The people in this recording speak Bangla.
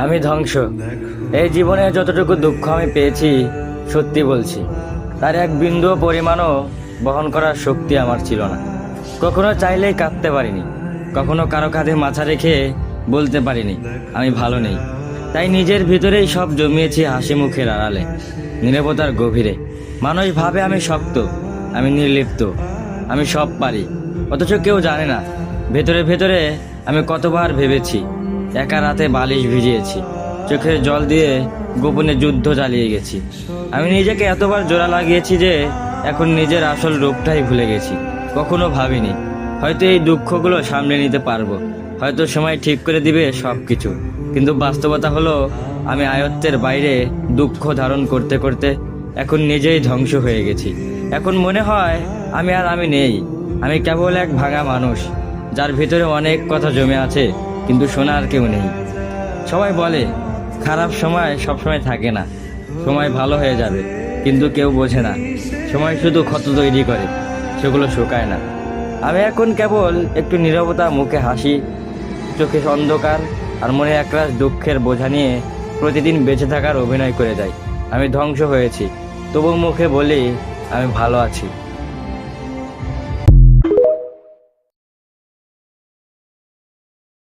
আমি ধ্বংস। এই জীবনে যতটুকু দুঃখ আমি পেয়েছি, সত্যি বলছি, তার এক বিন্দু পরিমাণও বহন করার শক্তি আমার ছিল না। কখনো চাইলেই কাঁদতে পারিনি, কখনো কারো কাঁধে মাথা রেখে বলতে পারিনি আমি ভালো নেই। তাই নিজের ভিতরেই সব জমিয়েছি হাসি মুখের আড়ালে, নীরবতার গভীরে। মানুষ ভাবে আমি শক্ত, আমি নির্লিপ্ত, আমি সব পারি, অথচ কেউ জানে না ভেতরে ভেতরে আমি কতবার ভেবেছি। একা রাতে বালিশ ভিজিয়েছি, চোখের জল দিয়ে গোপনে যুদ্ধ চালিয়ে গেছি। আমি নিজেকে এতবার জোড়া লাগিয়েছি যে এখন নিজের আসল রূপটাই ভুলে গেছি। কখনো ভাবিনি হয়তো এই দুঃখগুলো সামলে নিতে পারবো, হয়তো সময় ঠিক করে দিবে সব কিছু। কিন্তু বাস্তবতা হলো আমি আয়ত্তের বাইরে দুঃখ ধারণ করতে করতে এখন নিজেই ধ্বংস হয়ে গেছি। এখন মনে হয় আমি নেই, আমি কেবল এক ভাঙা মানুষ, যার ভিতরে অনেক কথা জমে আছে কিন্তু শোনার কেউ নেই। সবাই বলে খারাপ সময় সবসময় থাকে না, সময় ভালো হয়ে যাবে, কিন্তু কেউ বোঝে না সময় শুধু ক্ষত তৈরি করে, সেগুলো শুকায় না। আমি এখন কেবল একটু নীরবতা, মুখে হাসি, চোখে অন্ধকার আর মনে একরাশ দুঃখের বোঝা নিয়ে প্রতিদিন বেঁচে থাকার অভিনয় করে যাই। আমি ধ্বংস হয়েছি, তবু মুখে বলি আমি ভালো আছি।